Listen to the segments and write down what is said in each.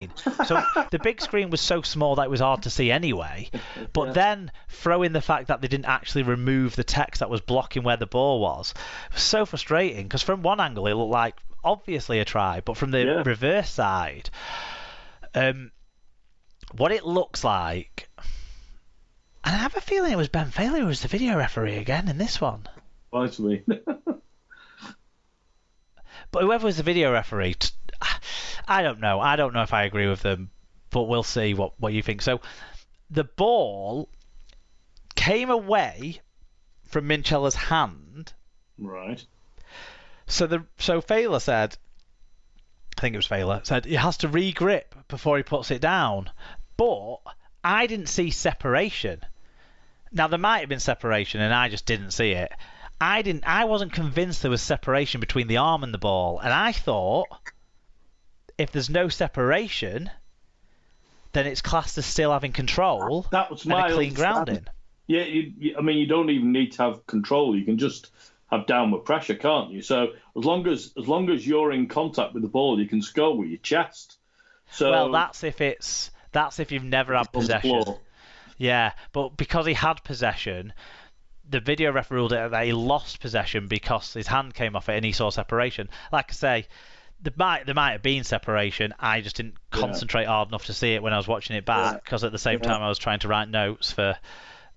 So the big screen was so small that it was hard to see anyway. But then throw in the fact that they didn't actually remove the text that was blocking where the ball was. It was so frustrating because from one angle it looked like obviously a try, but from the reverse side, what it looks like, and I have a feeling it was Ben Failey who was the video referee again in this one. Actually. But whoever was the video referee, I don't know. I don't know if I agree with them, but we'll see what you think. So the ball came away from Minchella's hand. Right. So Failer said, I think it was Failer, said he has to re-grip before he puts it down. But I didn't see separation. Now, there might have been separation, and I just didn't see it. I wasn't convinced there was separation between the arm and the ball, and I thought if there's no separation, then it's classed as still having control. That was and a clean grounding. Yeah, I mean, you don't even need to have control. You can just have downward pressure, can't you? So as long as you're in contact with the ball, you can score with your chest. So well, that's if you've never had possession. Yeah, but because he had possession, the video ref ruled it that he lost possession because his hand came off it and he saw separation. Like I say, there might have been separation. I just didn't concentrate hard enough to see it when I was watching it back because at the same time I was trying to write notes for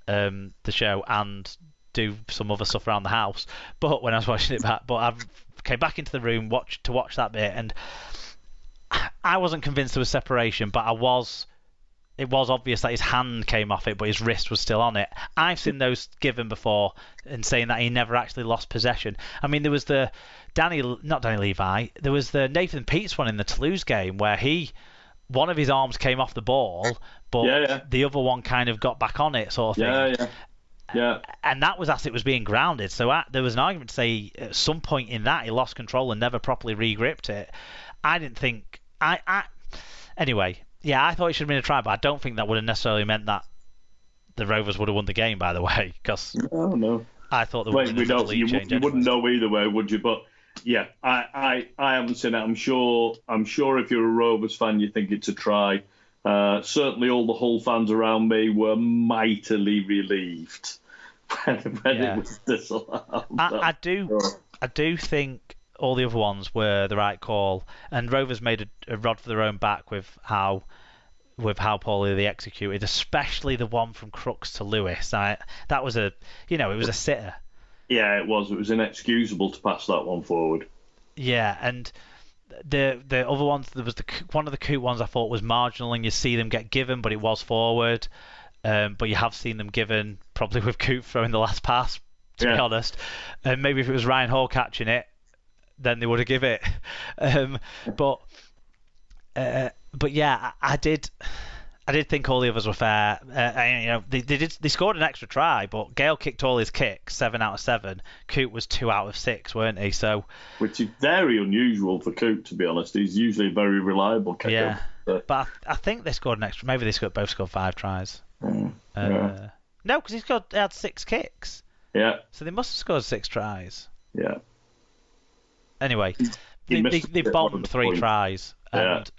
the show and do some other stuff around the house. But when I was watching it back, I came back into the room to watch that bit, and I wasn't convinced there was separation, but it was obvious that his hand came off it, but his wrist was still on it. I've seen those given before and saying that he never actually lost possession. I mean, there was not Danny Levi, there was the Nathan Peets one in the Toulouse game where one of his arms came off the ball, but the other one kind of got back on it, sort of thing. Yeah. And that was as it was being grounded. So there was an argument to say at some point in that he lost control and never properly re-gripped it. I didn't think... Anyway... Yeah, I thought it should have been a try, but I don't think that would have necessarily meant that the Rovers would have won the game, by the way, because I thought there would have been a lead change. You wouldn't know either way, would you? But yeah, I haven't seen it. I'm sure if you're a Rovers fan, you think it's a try. Certainly, all the Hull fans around me were mightily relieved when it was disallowed. I do think all the other ones were the right call, and Rovers made a rod for their own back with how poorly they executed, especially the one from Crooks to Lewis. That was it was a sitter. Yeah, it was. It was inexcusable to pass that one forward. Yeah, and the other ones, there was one of the Coot ones I thought was marginal, and you see them get given, but it was forward. But you have seen them given, probably with Coot throwing the last pass, to be honest. And maybe if it was Ryan Hall catching it, then they would have give it. But yeah, I did think all the others were fair. They scored an extra try, but Gale kicked all his kicks, 7 out of 7. Coot was 2 out of 6, weren't he? So, which is very unusual for Coot, to be honest. He's usually a very reliable kicker. Yeah, but I think they scored an extra. Maybe they both scored 5 tries. No, because he had 6 kicks. Yeah. So they must have scored 6 tries. Yeah. Anyway, they bombed 3 tries, and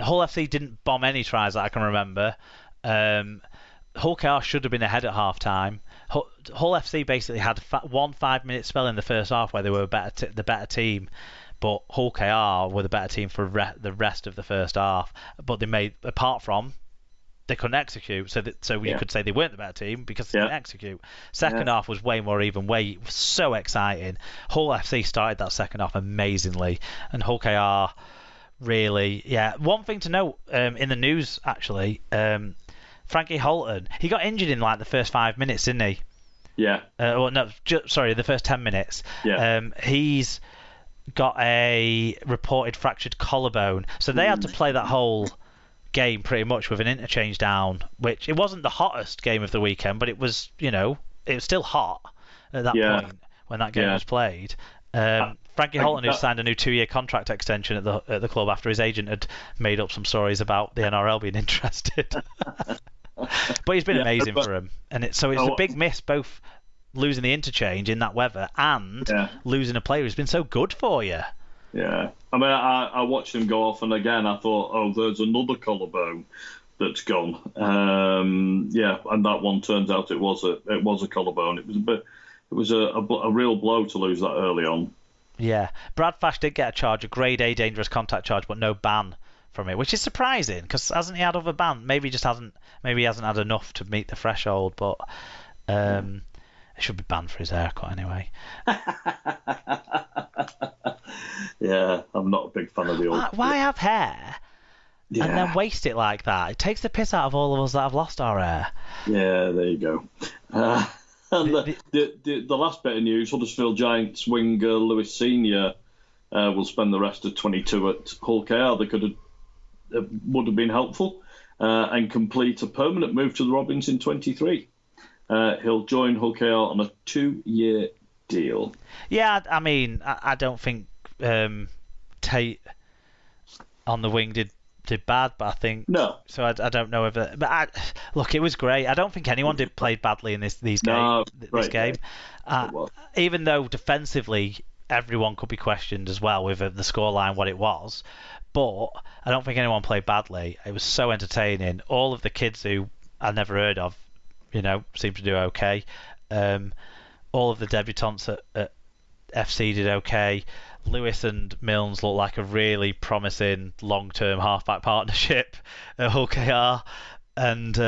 Hull FC didn't bomb any tries that I can remember. Hull KR should have been ahead at half time. Hull FC basically had one 5-minute spell in the first half where they were the better team, but Hull KR were the better team for the rest of the first half. But they made, apart from, they couldn't execute, so you could say they weren't the better team because they didn't execute. Second half was way more even, so exciting. Hull FC started that second half amazingly, and Hull KR really, One thing to note in the news actually, Frankie Holton, he got injured in like the first 5 minutes, didn't he? Yeah. The first 10 minutes. Yeah. He's got a reported fractured collarbone, so they had to play that whole game pretty much with an interchange down, which it wasn't the hottest game of the weekend, but it was, it was still hot at that point when that game was played. Frankie Holton, who signed a new 2-year contract extension at the club after his agent had made up some stories about the NRL being interested. But he's been amazing for him, and it's a big miss, both losing the interchange in that weather and losing a player who's been so good for you. Yeah. I mean, I watched him go off, and again, I thought, oh, there's another collarbone that's gone. Yeah, and that one turns out it was a collarbone. It was a real blow to lose that early on. Yeah, Brad Fash did get a charge, a grade A dangerous contact charge, but no ban from it, which is surprising because hasn't he had other ban? Maybe he hasn't had enough to meet the threshold, but it should be banned for his haircut anyway. Yeah, I'm not a big fan of the old. Why have hair? Yeah. And then waste it like that? It takes the piss out of all of us that have lost our hair. Yeah, there you go. And the last bit of news, Huddersfield Giants winger Lewis Senior will spend the rest of 22 at Hull KR. Would have been helpful and complete a permanent move to the Robins in 23. He'll join Hull KR on a 2-year deal. Yeah, I mean, I don't think Tate on the wing did bad, but I think no. So I don't know if it, but look, it was great. I don't think anyone played badly in this game. Even though defensively everyone could be questioned as well with the scoreline what it was, but I don't think anyone played badly. It was so entertaining. All of the kids who I never heard of, seemed to do okay. All of the debutants at FC did okay. Lewis and Milnes look like a really promising long-term halfback partnership at Hull KR, and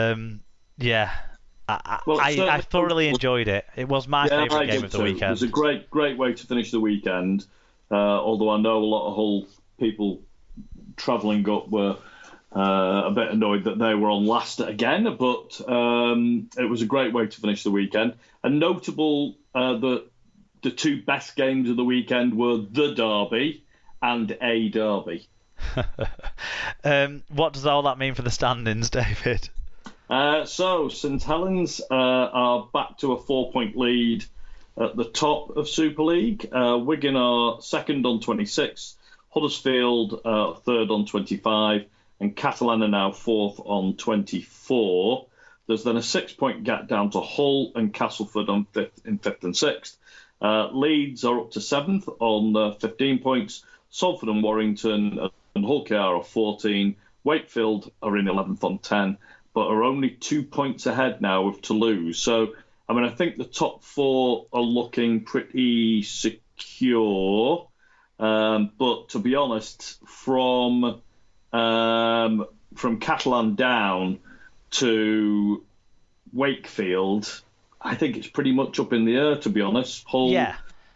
I thoroughly enjoyed it. It was my favourite game of the weekend. It was a great way to finish the weekend. Although I know a lot of Hull people travelling up were a bit annoyed that they were on last again, but it was a great way to finish the weekend. And notable that the two best games of the weekend were the derby and a derby. What does all that mean for the standings, David? So St Helens are back to a 4-point lead at the top of Super League. Wigan are second on 26, Huddersfield third on 25, and Catalan are now fourth on 24. There's then a 6-point gap down to Hull and Castleford on fifth and sixth. Leeds are up to 7th on 15 points. Salford and Warrington and Hull KR are 14. Wakefield are in 11th on 10, but are only 2 points ahead now of Toulouse. So, I mean, I think the top four are looking pretty secure. But to be honest, from Catalan down to Wakefield, I think it's pretty much up in the air, to be honest. Hull,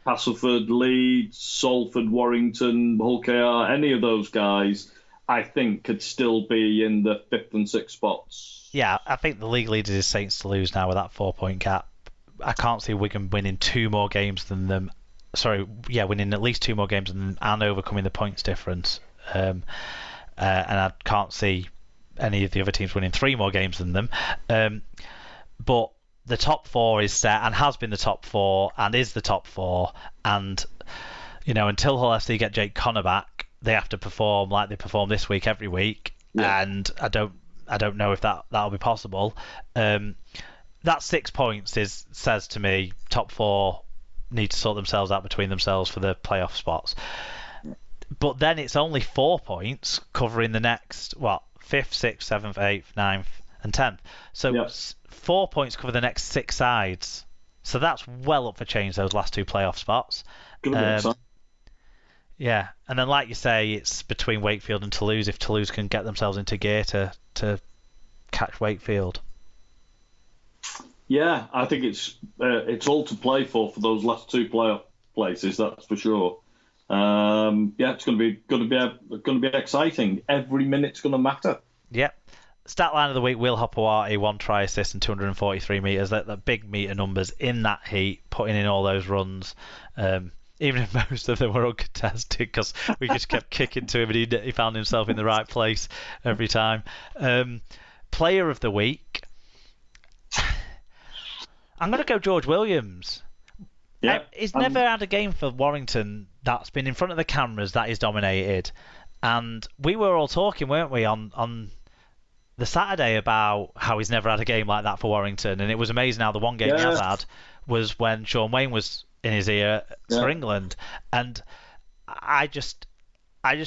Castleford, Leeds, Salford, Warrington, Hull KR, any of those guys, I think, could still be in the 5th and 6th spots. Yeah, I think the league leader is Saints to lose now with that 4-point gap. I can't see Wigan winning 2 more games than them. Winning at least 2 more games than them and overcoming the points difference. And I can't see any of the other teams winning 3 more games than them. But the top 4 is set and has been the top 4 and is the top 4. And, until Hull FC get Jake Connor back, they have to perform like they perform this week every week. Yeah. And I don't know if that'll be possible. That 6 points says to me top 4 need to sort themselves out between themselves for the playoff spots. But then it's only 4 points covering the next 5th, 6th, 7th, 8th, 9th and 10th. So 4 points cover the next 6 sides. So that's well up for change, those last 2 playoff spots. Yeah, and then like you say, it's between Wakefield and Toulouse if Toulouse can get themselves into gear to catch Wakefield. Yeah, I think it's all to play for those last 2 playoff places. That's for sure. It's going to be exciting. Every minute's going to matter. Yep. Stat line of the week: Will Hopewati, 1 try assist and 243 metres. That big metre numbers in that heat, putting in all those runs. Even if most of them were uncontested, because we just kept kicking to him and he found himself in the right place every time. Player of the week, I'm going to go George Williams. Yeah, he's never had a game for Warrington that's been in front of the cameras that is dominated. And we were all talking, weren't we, on the Saturday about how he's never had a game like that for Warrington. And it was amazing how the one game he has had was when Sean Wayne was in his ear for England. And I just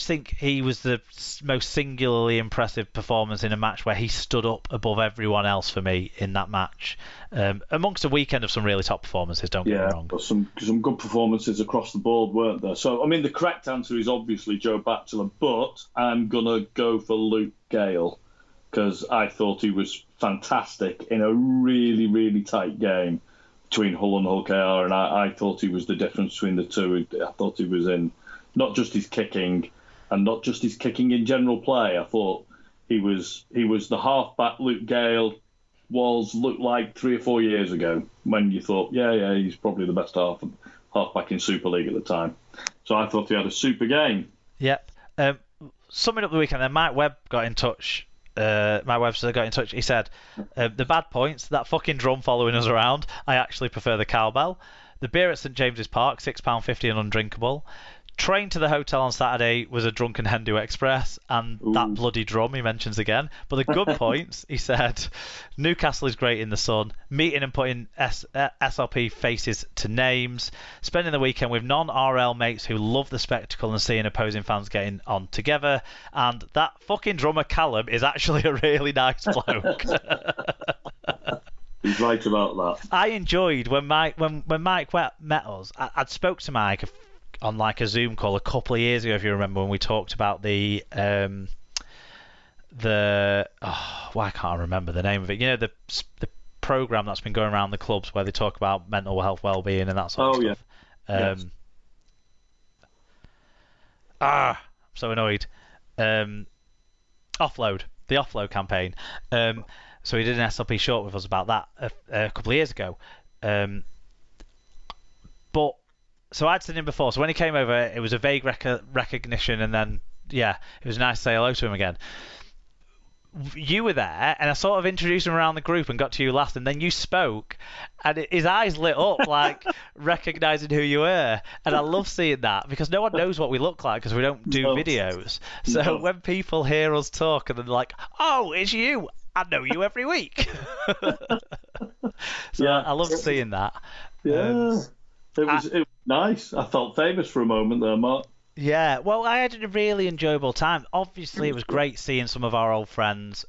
think he was the most singularly impressive performance in a match where he stood up above everyone else for me in that match. Amongst a weekend of some really top performances, don't get me wrong. Yeah, some good performances across the board, weren't there? So, I mean, the correct answer is obviously Joe Batchelor, but I'm going to go for Luke Gale because I thought he was fantastic in a really, really tight game between Hull and Hull KR, and I thought he was the difference between the two. I thought he was in not just his kicking and not just his kicking in general play. I thought he was the halfback Luke Gale looked like 3 or 4 years ago when you thought, yeah, he's probably the best halfback in Super League at the time. So I thought he had a super game. Yep. Summing up the weekend, then Mike Webb got in touch. My Webster got in touch. He said, the bad points, that fucking drum following us around. I actually prefer the cowbell. The beer at St James's Park, £6.50 and undrinkable. Train to the hotel on Saturday was a drunken Hindu Express, and that bloody drum he mentions again. But the good points, he said, Newcastle is great in the sun, meeting and putting SLP faces to names, spending the weekend with non-RL mates who love the spectacle and seeing opposing fans getting on together, and that fucking drummer Callum is actually a really nice bloke. He's right about that. I enjoyed when Mike met us. I'd spoke to Mike on like a Zoom call a couple of years ago, if you remember, when we talked about why can't I remember the name of it? You know, the program that's been going around the clubs where they talk about mental health, well-being, and that sort of stuff. Yes. I'm so annoyed. The offload campaign. So he did an SLP short with us about that a couple of years ago. So I'd seen him before. So when he came over, it was a vague recognition, and then, yeah, it was nice to say hello to him again. You were there, and I sort of introduced him around the group and got to you last, and then you spoke, and his eyes lit up, like, recognising who you were. And I love seeing that, because no one knows what we look like, because we don't do videos. So when people hear us talk, and they're like, oh, it's you, I know you every week. So yeah, I love seeing that. Yeah. It was nice. I felt famous for a moment there, Mark. Yeah, well, I had a really enjoyable time. Obviously, it was great seeing some of our old friends,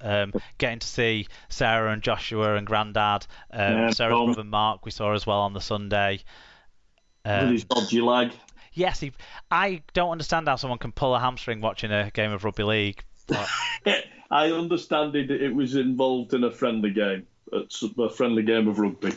getting to see Sarah and Joshua and Grandad. Sarah's brother Mark we saw as well on the Sunday. With his dodgy leg. Yes, I don't understand how someone can pull a hamstring watching a game of rugby league. But... I understand it was involved in a friendly game. It's a friendly game of rugby.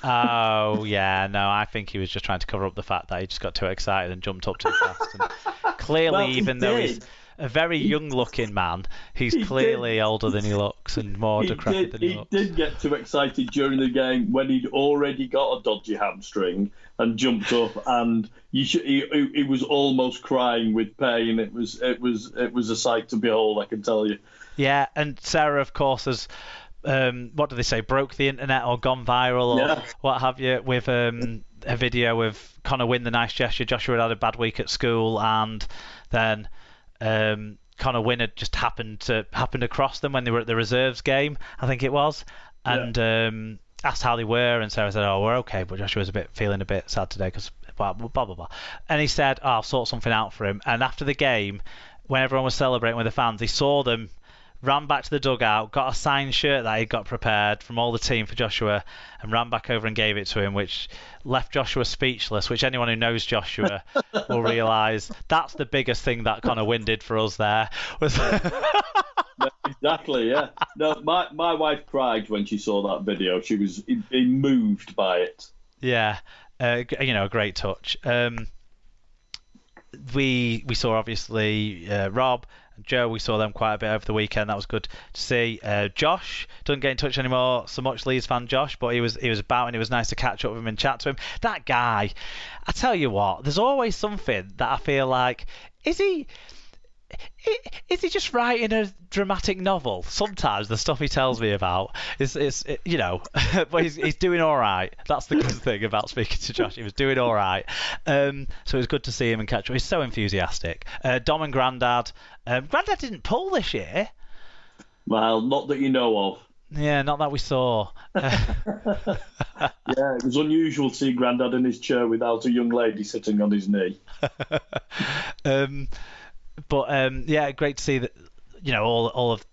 Oh, yeah, no, I think he was just trying to cover up the fact that he just got too excited and jumped up too fast. And clearly, even though he's a very young-looking man, he's clearly older than he looks and more decrepit than he looks. He did get too excited during the game when he'd already got a dodgy hamstring and jumped up, and he was almost crying with pain. It was a sight to behold, I can tell you. Yeah, and Sarah, of course, has... what do they say? Broke the internet or gone viral or what have you? With a video of Connor Wynn, the nice gesture. Joshua had a bad week at school, and then Connor Wynn had just happened across them when they were at the reserves game, I think it was, and asked how they were, and Sarah said, "Oh, we're okay," but Joshua was feeling a bit sad today because blah blah blah blah. And he said, "Oh, I'll sort something out for him." And after the game, when everyone was celebrating with the fans, he saw them. Ran back to the dugout, got a signed shirt that he'd got prepared from all the team for Joshua, and ran back over and gave it to him, which left Joshua speechless, which anyone who knows Joshua will realise that's the biggest thing that Connor Wynn did for us there. Exactly, yeah. No, my wife cried when she saw that video. She was moved by it. Yeah, a great touch. We saw, obviously, Rob... Joe, we saw them quite a bit over the weekend. That was good to see. Josh doesn't get in touch anymore so much, Leeds fan Josh, but he was about, and it was nice to catch up with him and chat to him. That guy, I tell you what, there's always something that I feel like, is he just writing a dramatic novel? Sometimes the stuff he tells me about is but he's doing all right. That's the good thing about speaking to Josh. He was doing all right. So it was good to see him and catch up. He's so enthusiastic. Dom and Grandad. Grandad didn't pull this year. Well, not that you know of. Yeah, not that we saw. Yeah, it was unusual to see Grandad in his chair without a young lady sitting on his knee. um, but yeah, great to see that. All of